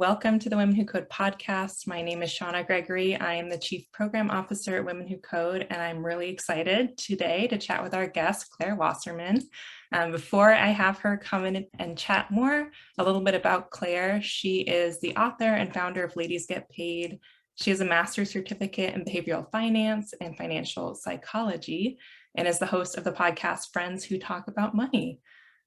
Welcome to the Women Who Code podcast. My name is Shanna Gregory. I am the Chief Program Officer at Women Who Code, and I'm really excited today to chat with our guest, Claire Wasserman. Before I have her come in and chat more, a little bit about Claire. She is the author and founder of Ladies Get Paid. She has a master's certificate in behavioral finance and financial psychology, and is the host of the podcast Friends Who Talk About Money.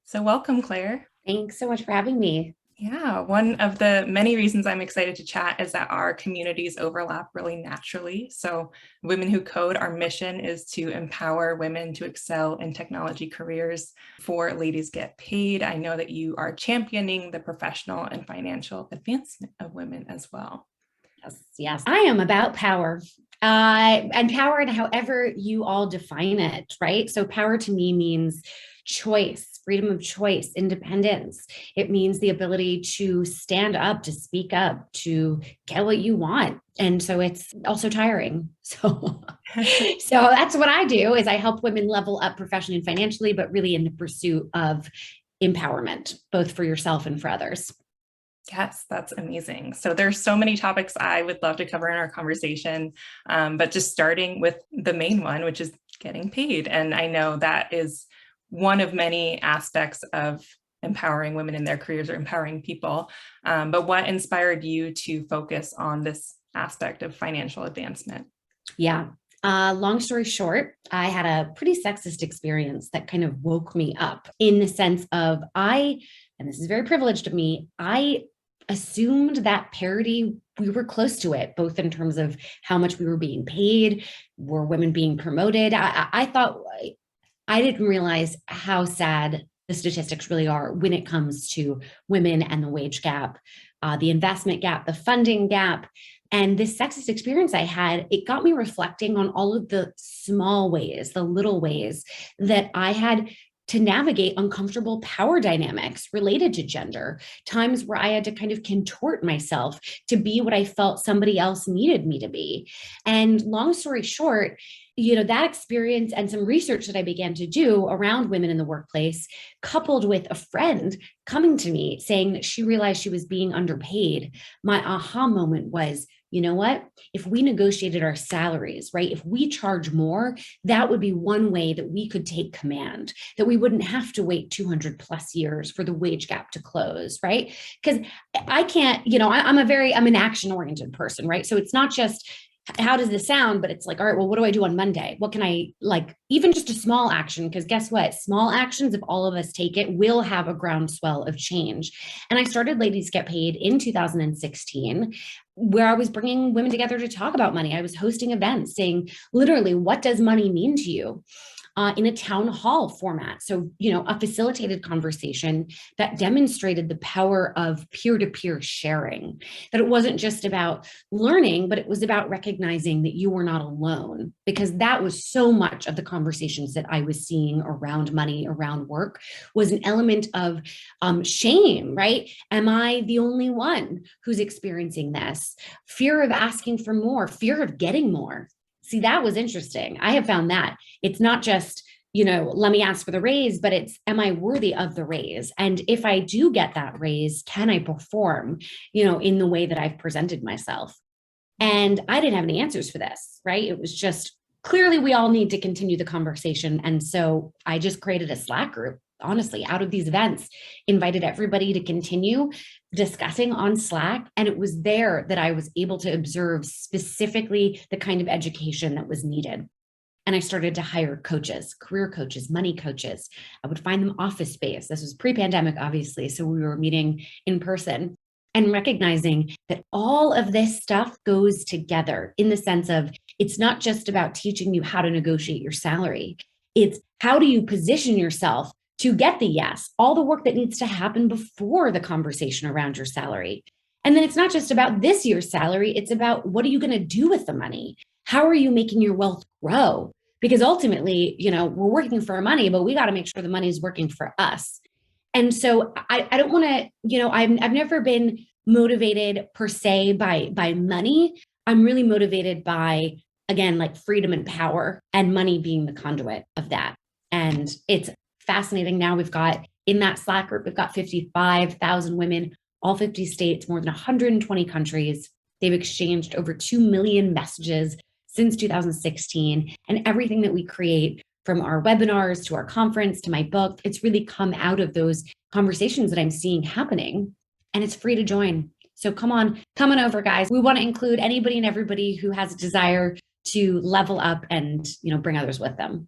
So welcome, Claire. Thanks so much for having me. Yeah, one of the many reasons I'm excited to chat is that our communities overlap really naturally. So Women Who Code, our mission is to empower women to excel in technology careers. For Ladies Get Paid, I know that you are championing the professional and financial advancement of women as well. Yes. I am about power. And power in however you all define it, right? So power to me means choice, freedom of choice, independence. It means the ability to stand up, to speak up, to get what you want. And so it's also tiring. So that's what I do is I help women level up professionally and financially, but really in the pursuit of empowerment, both for yourself and for others. Yes, that's amazing. So there's so many topics I would love to cover in our conversation, but just starting with the main one, which is getting paid. And I know that is one of many aspects of empowering women in their careers or empowering people. But what inspired you to focus on this aspect of financial advancement? Yeah. Long story short, I had a pretty sexist experience that kind of woke me up in the sense of and this is very privileged of me, I assumed that parity, we were close to it, both in terms of how much we were being paid, were women being promoted. I thought, I didn't realize how sad the statistics really are when it comes to women and the wage gap, the investment gap, the funding gap. And this sexist experience I had, it got me reflecting on all of the small ways, the little ways that I had to navigate uncomfortable power dynamics related to gender, times where I had to kind of contort myself to be what I felt somebody else needed me to be. And long story short, that experience and some research that I began to do around women in the workplace, coupled with a friend coming to me saying that she realized she was being underpaid, my aha moment was, you know what? If we negotiated our salaries, right? If we charge more, that would be one way that we could take command, that we wouldn't have to wait 200 plus years for the wage gap to close, right? Because I can't, I'm an action-oriented person, right? So it's not just, how does this sound? But it's like, all right, well, what do I do on Monday? What can I even just a small action? Because guess what? Small actions, if all of us take it, will have a groundswell of change. And I started Ladies Get Paid in 2016, where I was bringing women together to talk about money. I was hosting events saying, literally, what does money mean to you? In a town hall format. So, a facilitated conversation that demonstrated the power of peer-to-peer sharing, that it wasn't just about learning, but it was about recognizing that you were not alone, because that was so much of the conversations that I was seeing around money, around work, was an element of shame, right? Am I the only one who's experiencing this? Fear of asking for more, fear of getting more. See, that was interesting. I have found that it's not just, let me ask for the raise, but it's, am I worthy of the raise? And if I do get that raise, can I perform, in the way that I've presented myself? And I didn't have any answers for this, right? It was just, clearly we all need to continue the conversation. And so I just created a Slack group, honestly, out of these events, invited everybody to continue discussing on Slack. And it was there that I was able to observe specifically the kind of education that was needed. And I started to hire coaches, career coaches, money coaches. I would find them office space. This was pre-pandemic, obviously. So we were meeting in person and recognizing that all of this stuff goes together in the sense of, it's not just about teaching you how to negotiate your salary. It's how do you position yourself to get the yes, all the work that needs to happen before the conversation around your salary. And then it's not just about this year's salary, it's about what are you going to do with the money? How are you making your wealth grow? Because ultimately, we're working for our money, but we got to make sure the money is working for us. And so I don't want to, I've never been motivated per se by money. I'm really motivated by, again, freedom and power, and money being the conduit of that. And it's fascinating. Now we've got, in that Slack group, we've got 55,000 women all 50 states, more than 120 countries. They've exchanged over 2 million messages since 2016. And everything that we create, from our webinars to our conference to my book, it's really come out of those conversations that I'm seeing happening. And it's free to join. So come on over, guys. We want to include anybody and everybody who has a desire to level up and, bring others with them.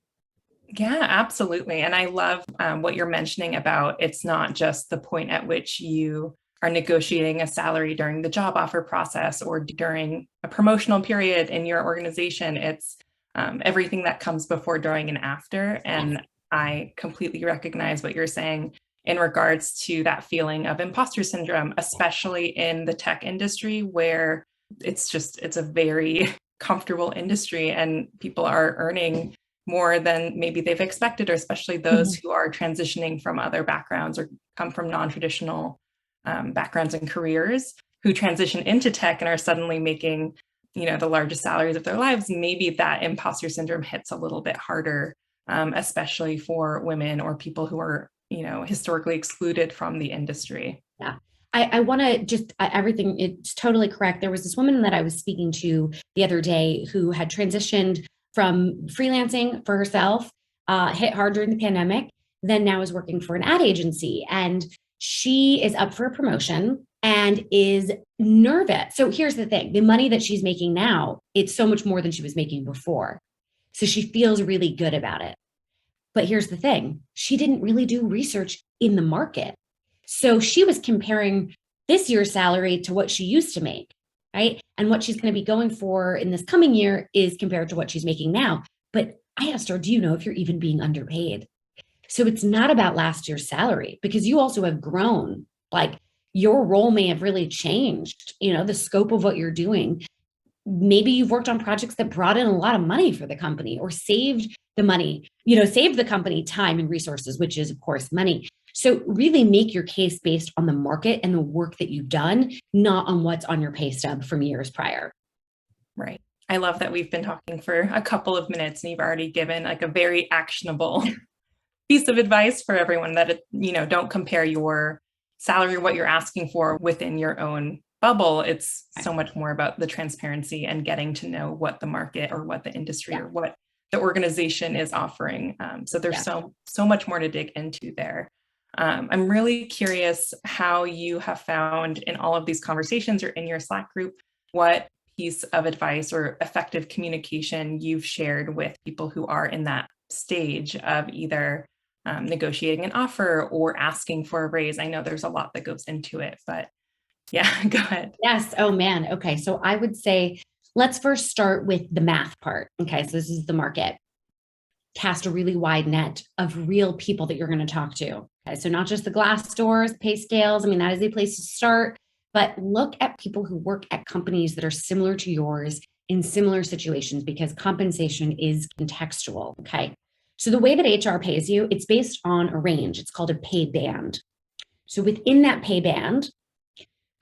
Yeah, absolutely. And I love what you're mentioning about it's not just the point at which you are negotiating a salary during the job offer process or during a promotional period in your organization. It's everything that comes before, during, and after. And I completely recognize what you're saying in regards to that feeling of imposter syndrome, especially in the tech industry, where it's a very comfortable industry and people are earning more than maybe they've expected, or especially those who are transitioning from other backgrounds or come from non-traditional backgrounds and careers, who transition into tech and are suddenly making, the largest salaries of their lives. Maybe that imposter syndrome hits a little bit harder, especially for women or people who are, historically excluded from the industry. Yeah. I want to just everything. It's totally correct. There was this woman that I was speaking to the other day who had transitioned from freelancing for herself, hit hard during the pandemic, then now is working for an ad agency. And she is up for a promotion and is nervous. So here's the thing, the money that she's making now, it's so much more than she was making before. So she feels really good about it. But here's the thing, she didn't really do research in the market. So she was comparing this year's salary to what she used to make, right? And what she's going to be going for in this coming year is compared to what she's making now. But I asked her, do you know if you're even being underpaid? So it's not about last year's salary, because you also have grown. Like, your role may have really changed, the scope of what you're doing. Maybe you've worked on projects that brought in a lot of money for the company or saved the money, saved the company time and resources, which is, of course, money. So really make your case based on the market and the work that you've done, not on what's on your pay stub from years prior. Right. I love that we've been talking for a couple of minutes and you've already given like a very actionable piece of advice for everyone that, don't compare your salary, what you're asking for within your own bubble. It's so much more about the transparency and getting to know what the market or what the industry or what the organization is offering. So there's so much more to dig into there. I'm really curious how you have found in all of these conversations or in your Slack group, what piece of advice or effective communication you've shared with people who are in that stage of either negotiating an offer or asking for a raise. I know there's a lot that goes into it, but yeah, go ahead. Yes. Oh man. Okay. So I would say, let's first start with the math part. Okay. So this is the market. Cast a really wide net of real people that you're going to talk to. Okay. So not just the Glassdoors, pay scales. I mean, that is a place to start, but look at people who work at companies that are similar to yours in similar situations, because compensation is contextual. Okay. So the way that HR pays you, it's based on a range. It's called a pay band. So within that pay band,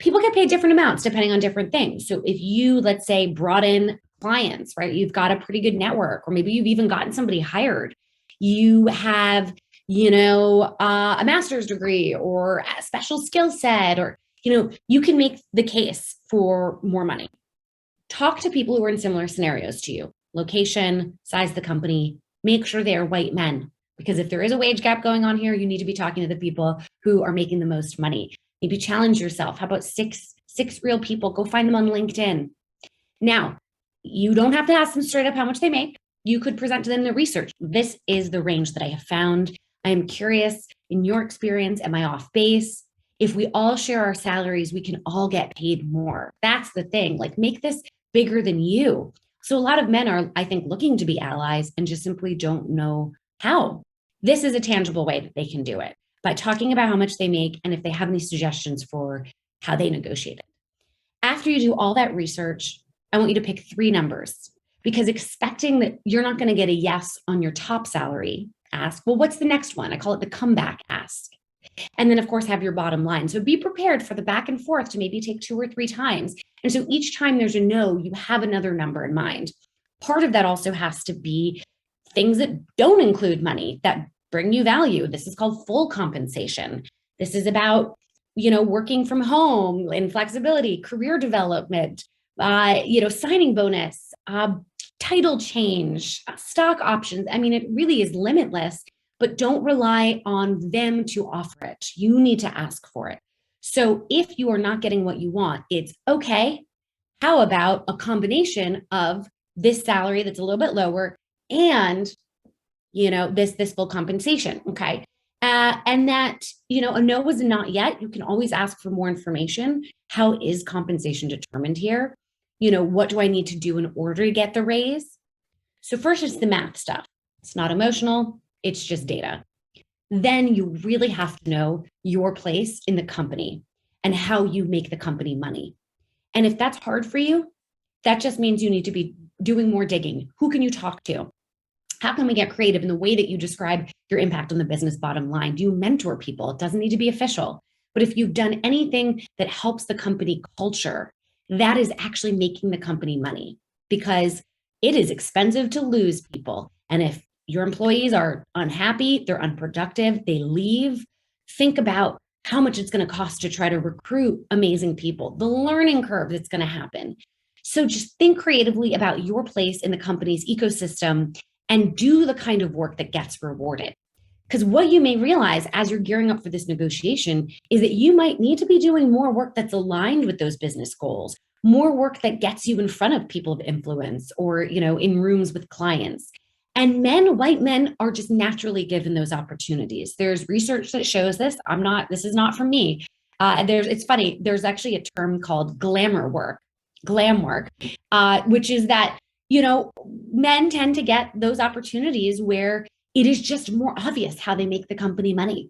people get paid different amounts depending on different things. So if you, let's say, brought in clients, right, you've got a pretty good network, or maybe you've even gotten somebody hired, you have, a master's degree or a special skill set, or, you can make the case for more money. Talk to people who are in similar scenarios to you. Location, size of the company, make sure they are white men, because if there is a wage gap going on here, you need to be talking to the people who are making the most money. Maybe challenge yourself. How about six real people? Go find them on LinkedIn. Now, you don't have to ask them straight up how much they make. You could present to them the research. This is the range that I have found. I am curious, in your experience, am I off base? If we all share our salaries, we can all get paid more. That's the thing. Like, make this bigger than you. So a lot of men are, I think, looking to be allies and just simply don't know how. This is a tangible way that they can do it, by talking about how much they make and if they have any suggestions for how they negotiate it. After you do all that research, I want you to pick 3 numbers, because expecting that you're not going to get a yes on your top salary, ask, well, what's the next one? I call it the comeback ask. And then, of course, have your bottom line. So be prepared for the back and forth to maybe take 2 or 3 times. And so each time there's a no, you have another number in mind. Part of that also has to be things that don't include money, that bring you value. This is called full compensation. This is about working from home and flexibility, career development, signing bonus, title change, stock options. I mean, it really is limitless, but don't rely on them to offer it. You need to ask for it. So if you are not getting what you want, it's okay. How about a combination of this salary that's a little bit lower and this full compensation? Okay. And that, a no was a not yet. You can always ask for more information. How is compensation determined here? What do I need to do in order to get the raise? So first, it's the math stuff. It's not emotional. It's just data. Then you really have to know your place in the company and how you make the company money. And if that's hard for you, that just means you need to be doing more digging. Who can you talk to? How can we get creative in the way that you describe your impact on the business bottom line? Do you mentor people? It doesn't need to be official. But if you've done anything that helps the company culture, that is actually making the company money, because it is expensive to lose people. And if your employees are unhappy, they're unproductive, they leave, think about how much it's going to cost to try to recruit amazing people, the learning curve that's going to happen. So just think creatively about your place in the company's ecosystem and do the kind of work that gets rewarded. Because what you may realize as you're gearing up for this negotiation is that you might need to be doing more work that's aligned with those business goals, more work that gets you in front of people of influence or, in rooms with clients. And white men are just naturally given those opportunities. There's research that shows this. This is not from me. It's funny. There's actually a term called glam work, which is that, men tend to get those opportunities where it is just more obvious how they make the company money.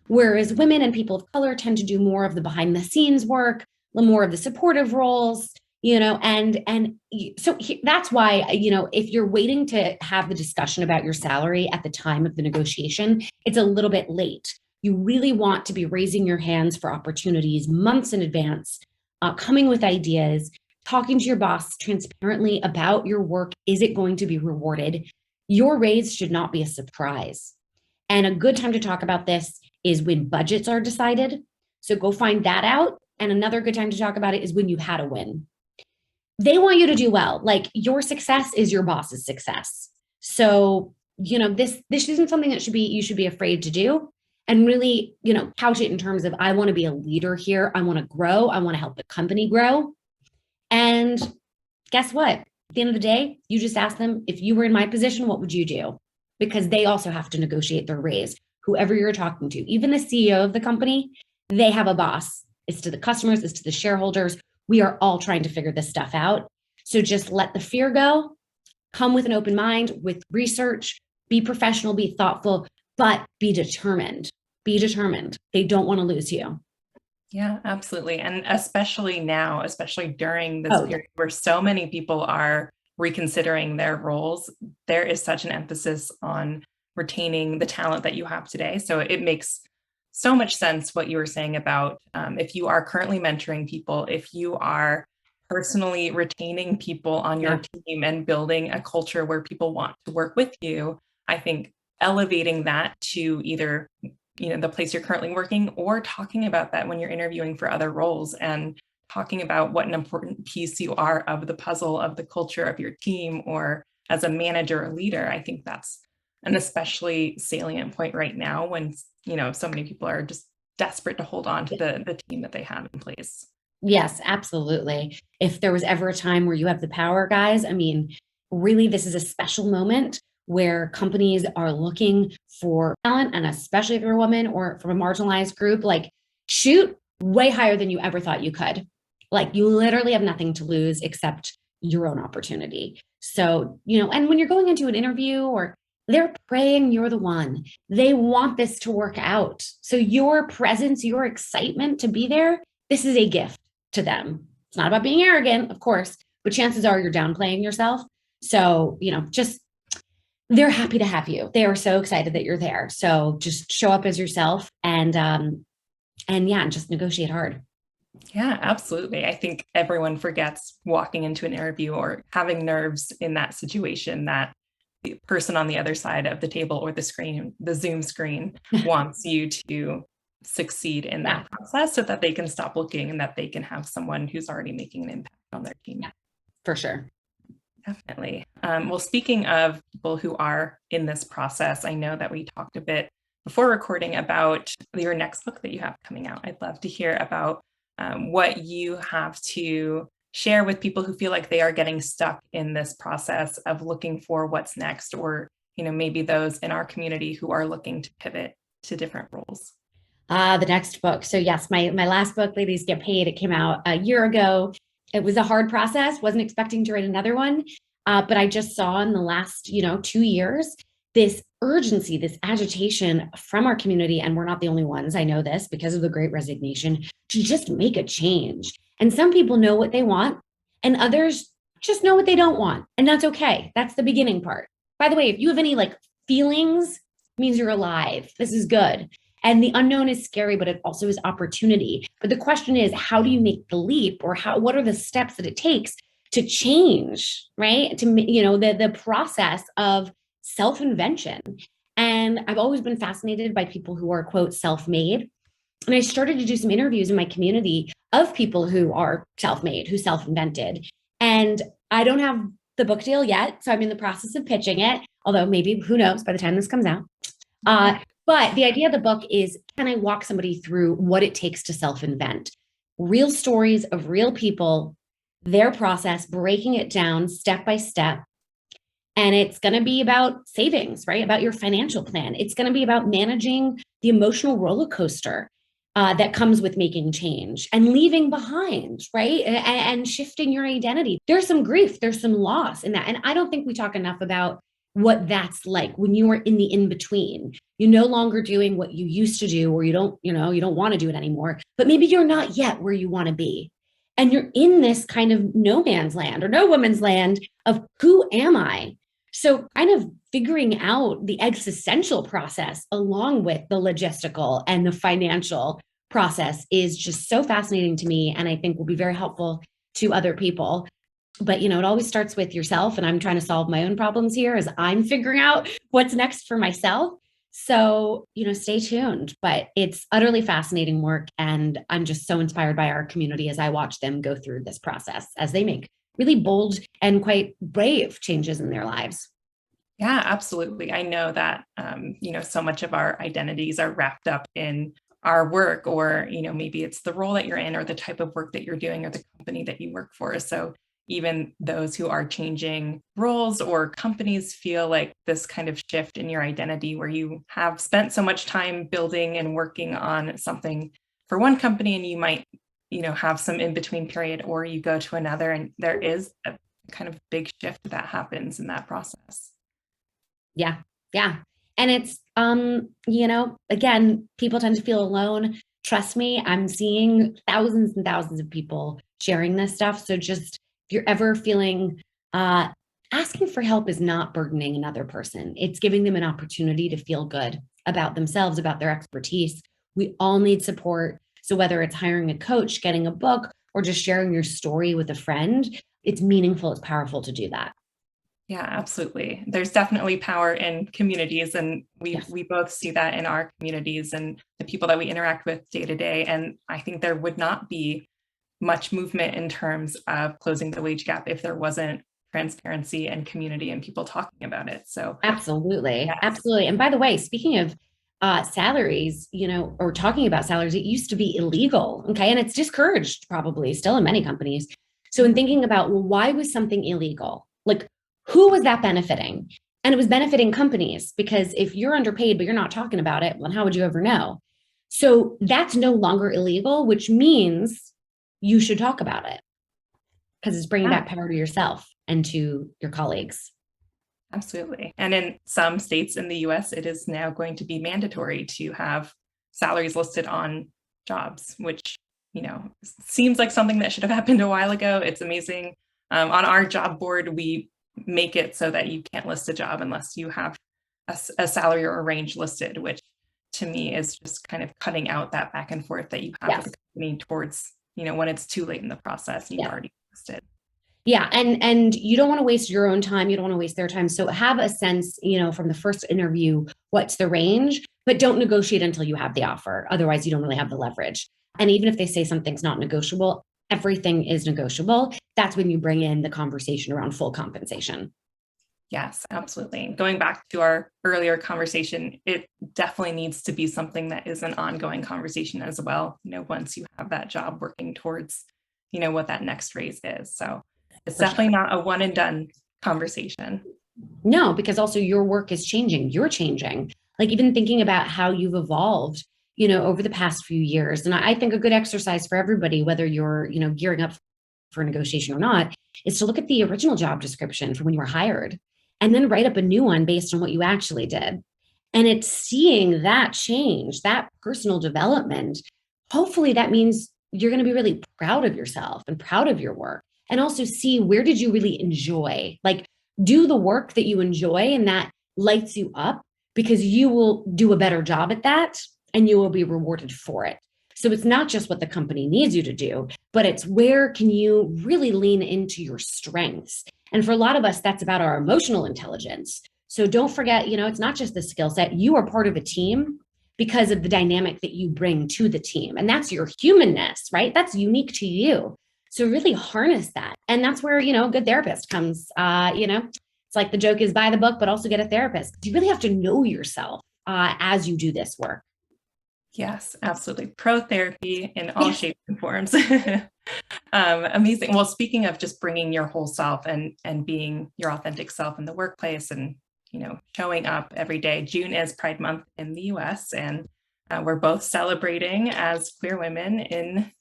Whereas women and people of color tend to do more of the behind the scenes work, more of the supportive roles, so that's why, if you're waiting to have the discussion about your salary at the time of the negotiation, it's a little bit late. You really want to be raising your hands for opportunities months in advance, coming with ideas, talking to your boss transparently about your work. Is it going to be rewarded? Your raise should not be a surprise. And a good time to talk about this is when budgets are decided. So go find that out. And another good time to talk about it is when you had a win. They want you to do well. Like, your success is your boss's success. So, this isn't something that you should be afraid to do. And really, couch it in terms of, I want to be a leader here. I want to grow. I want to help the company grow. And guess what? At the end of the day, you just ask them, if you were in my position, what would you do? Because they also have to negotiate their raise. Whoever you're talking to, even the CEO of the company, they have a boss. It's to the customers, it's to the shareholders. We are all trying to figure this stuff out. So just let the fear go, come with an open mind, with research, be professional, be thoughtful, but be determined. Be determined. They don't want to lose you. Yeah, absolutely. And especially now, especially during this period where so many people are reconsidering their roles, there is such an emphasis on retaining the talent that you have today. So it makes so much sense what you were saying about if you are currently mentoring people, if you are personally retaining people on your team and building a culture where people want to work with you, I think elevating that to either the place you're currently working, or talking about that when you're interviewing for other roles and talking about what an important piece you are of the puzzle of the culture of your team, or as a manager or leader. I think that's an especially salient point right now when, so many people are just desperate to hold on to the team that they have in place. Yes, absolutely. If there was ever a time where you have the power, guys, I mean, really, this is a special moment where companies are looking for talent, and especially if you're a woman or from a marginalized group, like, shoot way higher than you ever thought you could. Like, you literally have nothing to lose except your own opportunity. So, and when you're going into an interview, or they're praying you're the one, they want this to work out. So your presence, your excitement to be there, this is a gift to them. It's not about being arrogant, of course, but chances are you're downplaying yourself. So, just, they're happy to have you. They are so excited that you're there. So just show up as yourself and just negotiate hard. Yeah, absolutely. I think everyone forgets walking into an interview or having nerves in that situation, that the person on the other side of the table or the screen, the Zoom screen, wants you to succeed in that process so that they can stop looking and that they can have someone who's already making an impact on their team. Yeah, for sure. Definitely. Well, speaking of people who are in this process, I know that we talked a bit before recording about your next book that you have coming out. I'd love to hear about what you have to share with people who feel like they are getting stuck in this process of looking for what's next, or, maybe those in our community who are looking to pivot to different roles. The next book. So yes, my last book, Ladies Get Paid, it came out a year ago. It was a hard process. Wasn't expecting to write another one. But I just saw in the last, 2 years, this urgency, this agitation from our community. And we're not the only ones. I know this because of the Great Resignation, to just make a change. And some people know what they want and others just know what they don't want. And that's okay. That's the beginning part. By the way, if you have any feelings, means you're alive. This is good. And the unknown is scary, but it also is opportunity. But the question is, how do you make the leap, or what are the steps that it takes to change, right? To, the process of self-invention. And I've always been fascinated by people who are, quote, self-made. And I started to do some interviews in my community of people who are self-made, who self-invented. And I don't have the book deal yet, so I'm in the process of pitching it, although maybe, who knows, by the time this comes out. But the idea of the book is, can I walk somebody through what it takes to self-invent? Real stories of real people, their process, breaking it down step by step. And it's going to be about savings, right? About your financial plan. It's going to be about managing the emotional roller coaster that comes with making change and leaving behind, right? And shifting your identity. There's some grief, there's some loss in that. And I don't think we talk enough about what that's like when you are in the in-between. You're no longer doing what you used to do, or you don't want to do it anymore, but maybe you're not yet where you want to be. And you're in this kind of no man's land, or no woman's land of, who am I? So kind of figuring out the existential process along with the logistical and the financial process is just so fascinating to me, and I think will be very helpful to other people. But, it always starts with yourself, and I'm trying to solve my own problems here as I'm figuring out what's next for myself. So, stay tuned, but it's utterly fascinating work. And I'm just so inspired by our community as I watch them go through this process as they make really bold and quite brave changes in their lives. Yeah, absolutely. I know that, so much of our identities are wrapped up in our work, or, maybe it's the role that you're in, or the type of work that you're doing, or the company that you work for. So even those who are changing roles or companies feel like this kind of shift in your identity, where you have spent so much time building and working on something for one company, and you might, have some in-between period, or you go to another, and there is a kind of big shift that happens in that process. Yeah. Yeah. And it's, again, people tend to feel alone. Trust me, I'm seeing thousands and thousands of people sharing this stuff. So just, if you're ever feeling, asking for help is not burdening another person. It's giving them an opportunity to feel good about themselves, about their expertise. We all need support. So whether it's hiring a coach, getting a book, or just sharing your story with a friend, it's meaningful, it's powerful to do that. Yeah, absolutely. There's definitely power in communities, and we both see that in our communities and the people that we interact with day to day. And I think there would not be much movement in terms of closing the wage gap if there wasn't transparency and community and people talking about it. So absolutely. yes. Absolutely. And by the way, speaking of salaries, or talking about salaries, it used to be illegal. Okay. And it's discouraged probably still in many companies. So in thinking about, well, why was something illegal? Like, who was that benefiting? And it was benefiting companies, because if you're underpaid, but you're not talking about it, well, how would you ever know? So that's no longer illegal, which means you should talk about it, because it's bringing back power to yourself and to your colleagues. Absolutely. And in some states in the US, it is now going to be mandatory to have salaries listed on jobs, which, seems like something that should have happened a while ago. It's amazing. On our job board, we make it so that you can't list a job unless you have a salary or a range listed, which to me is just kind of cutting out that back and forth that you have with the company towards, when it's too late in the process and you've already listed. Yeah. And you don't want to waste your own time. You don't want to waste their time. So have a sense, from the first interview, what's the range, but don't negotiate until you have the offer. Otherwise, you don't really have the leverage. And even if they say something's not negotiable, everything is negotiable. That's when you bring in the conversation around full compensation. Yes, absolutely. Going back to our earlier conversation, it definitely needs to be something that is an ongoing conversation as well. Once you have that job, working towards, what that next raise is. So it's For definitely sure. not a one and done conversation. No, because also your work is changing. You're changing. Like even thinking about how you've evolved, over the past few years. And I think a good exercise for everybody, whether you're, gearing up for a negotiation or not, is to look at the original job description from when you were hired and then write up a new one based on what you actually did. And it's seeing that change, that personal development. Hopefully that means you're going to be really proud of yourself and proud of your work. And also see, where did you really enjoy? Like, do the work that you enjoy and that lights you up, because you will do a better job at that and you will be rewarded for it. So it's not just what the company needs you to do, but it's where can you really lean into your strengths. And for a lot of us, that's about our emotional intelligence. So don't forget, it's not just the skill set. You are part of a team because of the dynamic that you bring to the team. And that's your humanness, right? That's unique to you. So really harness that. And that's where, a good therapist comes. It's like the joke is buy the book, but also get a therapist. You really have to know yourself as you do this work. Yes, absolutely. Pro therapy in all shapes and forms. Amazing. Well, speaking of just bringing your whole self and being your authentic self in the workplace and, showing up every day. June is Pride Month in the US, and we're both celebrating as queer women in,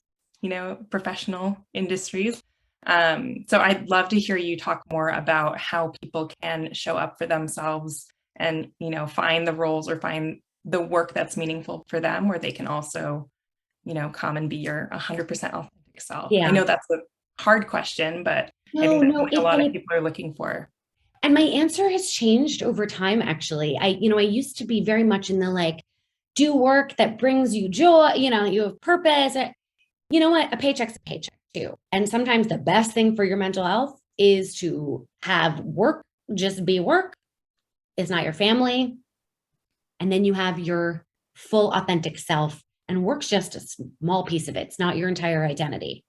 professional industries. So I'd love to hear you talk more about how people can show up for themselves and, find the roles or find the work that's meaningful for them, where they can also, come and be your 100% authentic self. Yeah. I know that's a hard question, but I No, think that's no, what a lot of people are looking for. and my answer has changed over time, actually. I used to be very much in the like, do work that brings you joy, you have purpose. You know what? A paycheck's a paycheck too. And sometimes the best thing for your mental health is to have work just be work. It's not your family. And then you have your full authentic self, and work's just a small piece of it. It's not your entire identity.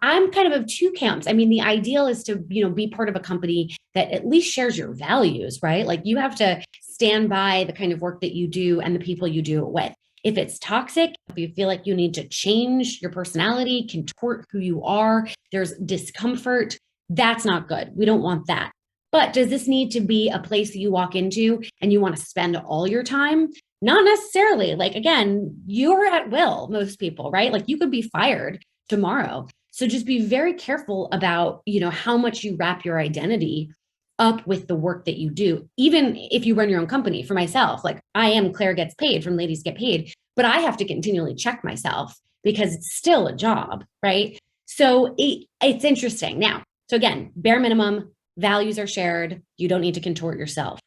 I'm kind of two camps. I mean, the ideal is to, be part of a company that at least shares your values, right? Like you have to stand by the kind of work that you do and the people you do it with. If it's toxic, if you feel like you need to change your personality, contort who you are, there's discomfort, that's not good. We don't want that. But does this need to be a place that you walk into and you want to spend all your time? Not necessarily. Like, again, you're at will, most people, right? Like you could be fired tomorrow. So just be very careful about, how much you wrap your identity up with the work that you do. Even if you run your own company. For myself, like I am Claire Gets Paid from Ladies Get Paid, but I have to continually check myself because it's still a job, right? So it's interesting. Now, so again, bare minimum, values are shared. You don't need to contort yourself.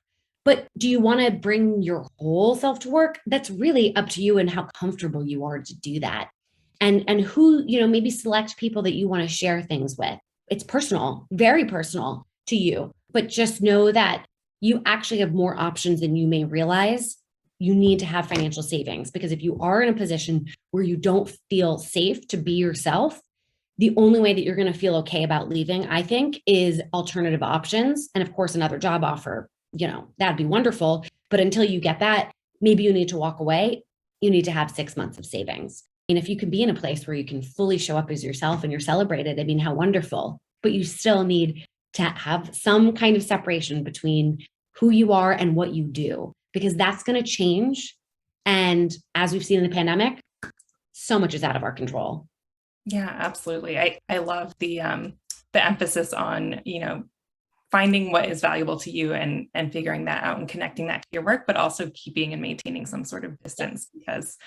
But do you want to bring your whole self to work? That's really up to you and how comfortable you are to do that. And who, maybe select people that you want to share things with. It's personal, very personal to you, but just know that you actually have more options than you may realize. You need to have financial savings, because if you are in a position where you don't feel safe to be yourself, the only way that you're going to feel okay about leaving, I think, is alternative options. And of course, another job offer, that'd be wonderful. But until you get that, maybe you need to walk away. You need to have 6 months of savings. And if you can be in a place where you can fully show up as yourself and you're celebrated, I mean, how wonderful. But you still need to have some kind of separation between who you are and what you do, because that's going to change. And as we've seen in the pandemic, so much is out of our control. Yeah, absolutely. I love the emphasis on, finding what is valuable to you and figuring that out and connecting that to your work, but also keeping and maintaining some sort of distance, because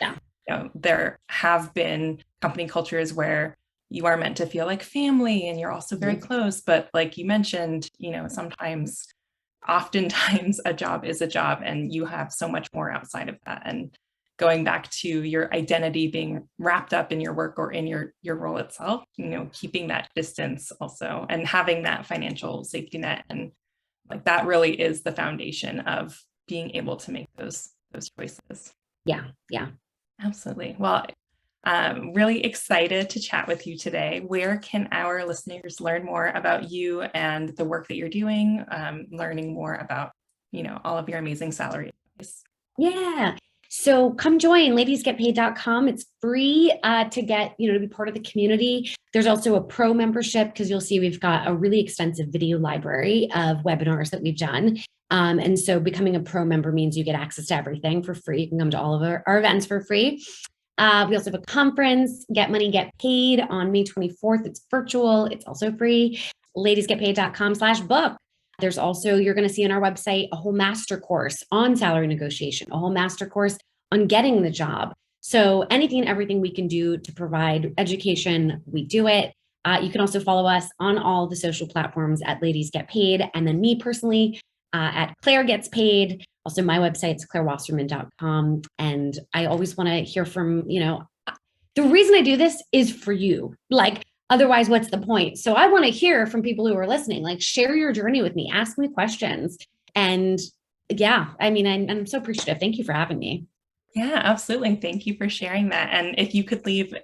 there have been company cultures where you are meant to feel like family and you're also very close. But like you mentioned, oftentimes a job is a job and you have so much more outside of that. And going back to your identity being wrapped up in your work or in your role itself, keeping that distance also and having that financial safety net. And like that really is the foundation of being able to make those choices. Yeah. Yeah. Absolutely. Well, I'm really excited to chat with you today. Where can our listeners learn more about you and the work that you're doing, learning more about, all of your amazing salary advice? Yeah. So come join ladiesgetpaid.com. It's free to get, to be part of the community. There's also a pro membership because you'll see we've got a really extensive video library of webinars that we've done. And so becoming a pro member means you get access to everything for free. You can come to all of our events for free. We also have a conference, Get Money, Get Paid on May 24th. It's virtual. It's also free. ladiesgetpaid.com/book. There's also, you're going to see on our website, a whole master course on salary negotiation, a whole master course on getting the job. So anything and everything we can do to provide education, we do it. You can also follow us on all the social platforms at Ladies Get Paid. And then me personally at Claire Gets Paid. Also my website's clairewasserman.com. And I always want to hear from, the reason I do this is for you. Otherwise, what's the point? So I want to hear from people who are listening, share your journey with me, ask me questions. And yeah, I'm so appreciative. Thank you for having me. Yeah, absolutely. Thank you for sharing that. And if you could leave,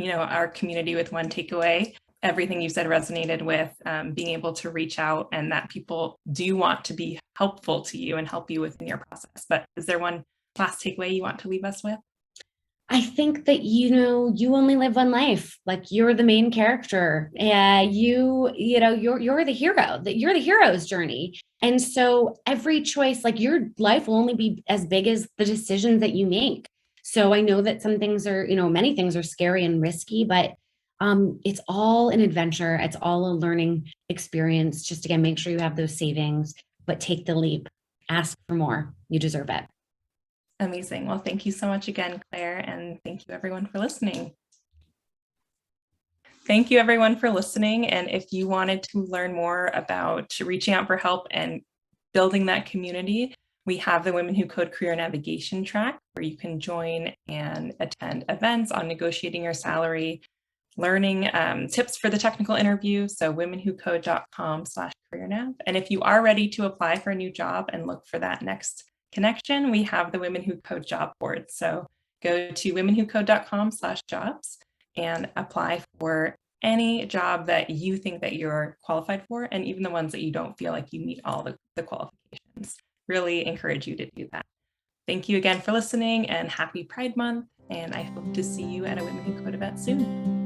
our community with one takeaway, everything you said resonated with being able to reach out and that people do want to be helpful to you and help you within your process. But is there one last takeaway you want to leave us with? I think that, you only live one life. You're the main character. You're the hero, that you're the hero's journey. And so every choice, your life will only be as big as the decisions that you make. So I know that some things are, many things are scary and risky, but it's all an adventure. It's all a learning experience. Just again, make sure you have those savings, but take the leap, ask for more. You deserve it. Amazing. Well, thank you so much again, Claire, and thank you everyone for listening. Thank you everyone for listening. And if you wanted to learn more about reaching out for help and building that community, we have the Women Who Code Career Navigation track where you can join and attend events on negotiating your salary, learning tips for the technical interview. So womenwhocode.com/careernav. And if you are ready to apply for a new job and look for that next connection, we have the Women Who Code job board. So go to womenwhocode.com/jobs and apply for any job that you think that you're qualified for, and even the ones that you don't feel like you meet all the qualifications. Really encourage you to do that. Thank you again for listening and happy Pride Month. And I hope to see you at a Women Who Code event soon.